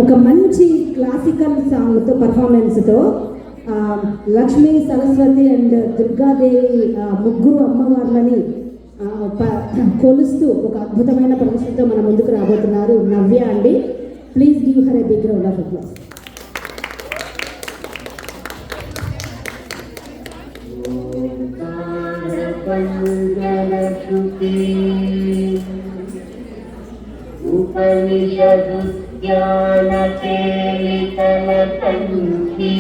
ఒక మంచి classical సాంగ్తో పర్ఫార్మెన్స్తో Lakshmi, Saraswati and Durgadevi ముగ్గురు అమ్మవార్లని కొలుస్తూ ఒక అద్భుతమైన ప్రదర్శనతో మన ముందుకు రాబోతున్నారు నవ్య అండి. Please give her a big round of applause. ఉపనిషదుద్యానకేలితలకంఠీ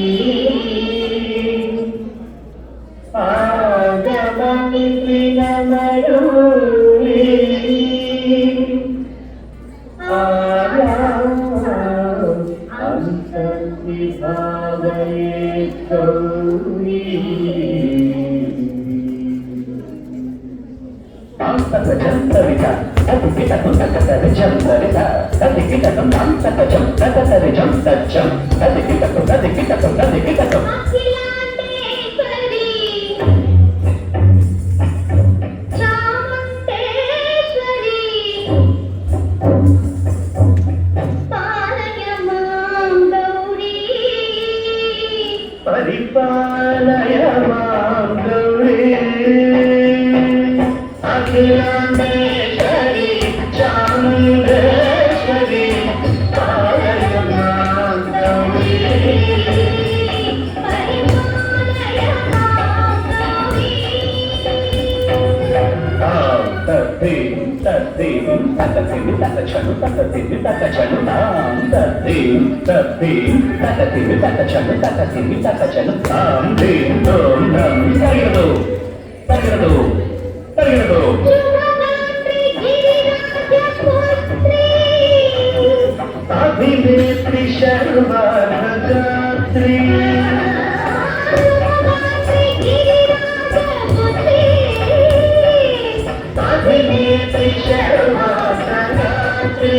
ఆగమమిత్రినమయూరీ అంతర్విభాగయేత్గౌరీ పరిపాలయ మాం గౌరీ అఖిలాండేశ్వరి చాముండేశ్వరి పాలయ మాం గౌరీ అభినేత్రి శర్వాణగాత్రి అభినేత్రి శర్వాణగాత్రి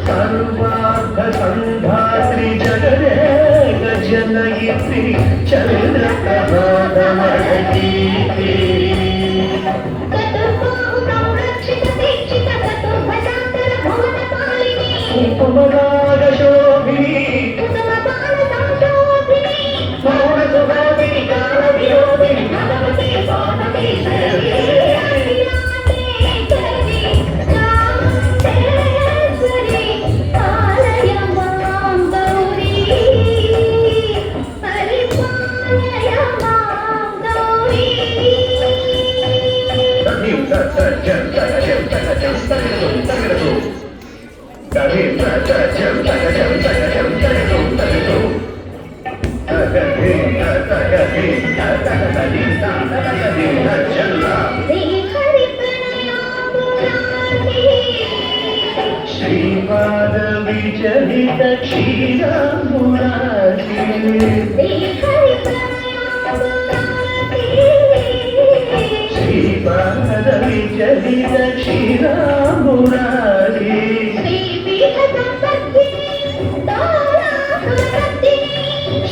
సర్వార్థ సంధాత్రి జగదేక జనయిత్రి చంద్రప్రభాధమళకీర్తి ఉపమరాగశోభిని మౌనసుభావిని కాలవియోధిని భగవతి పార్వతీ శ్రీపాద విచలిత క్షీరామురారి శ్రీపాద విచలిత క్షీరామురారి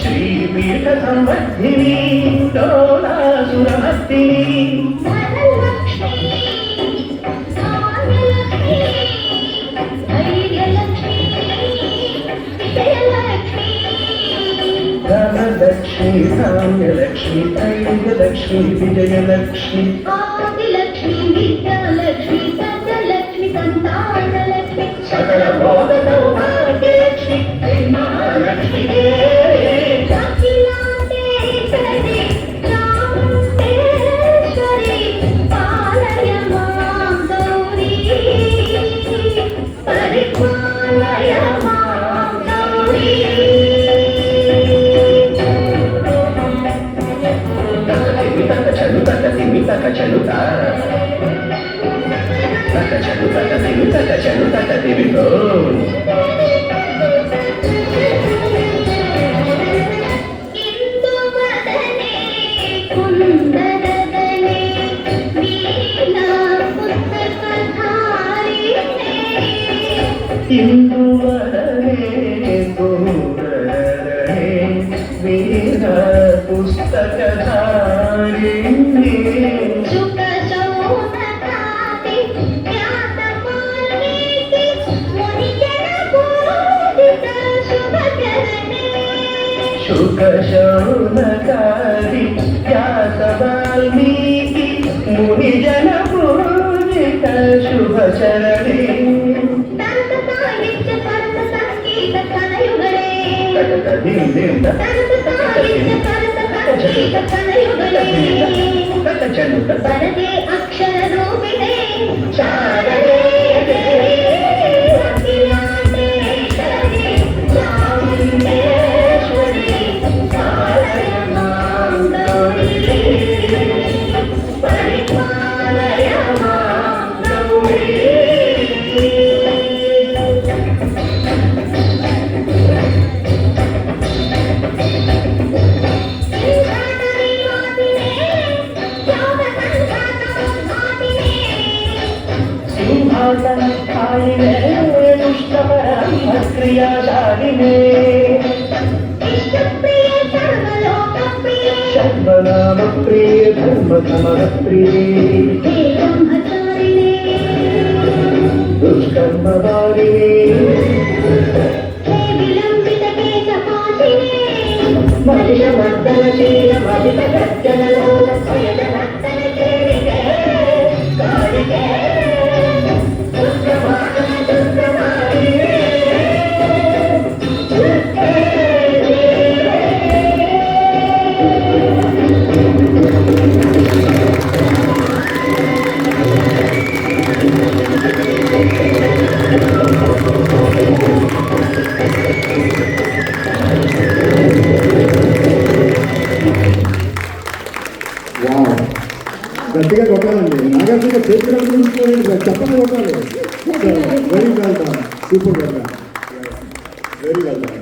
శ్రీపీఠ సంవర్ధిని డోలాసురమర్దిని ధనలక్ష్మి ధాన్యలక్ష్మి ఐర్యలక్ష్మి విజయలక్ష్మి ఆదిలక్ష్మి విద్యాలక్ష్మి సకలక్ష్మి సంతానలక్ష్మి సకల భోగ సౌభాగ్యలక్ష్మి మహాలక్ష్మి ఇందువలనే పుస్తకధారి శుక శోణకాది జ్ఞాత వాల్మీకి ముని జన పూజిత శుభకరణే శుక శౌనకారి వ్యాస వాల్మీకి ముని జన పూజిత శుభచరణి దంత సాహిత్య పరత సంగీత కనయుగళే దంత సాహిత్య పరత సంగీత కనయుగళే వరదే అక్షర రూపిణే శారదే అఖిలాండేశ్వరి చాముండేశ్వరి పాలయ మాం గౌరీ పరిపాలయ మాం గౌరీ సింహాసనస్థాయినే దుష్టపరమక్రియాశాలినే శర్మనామ ప్రియ ధర్మతమర ప్రియ దుష్కర్మ వారిణి మహిషమర్దనశీల మహిత గర్జనలోల గట్టిగా కొట్టాలండి. నాగార్జున చేతులు చెప్పండి కొట్టాలి. Very well done, super well done, very well done.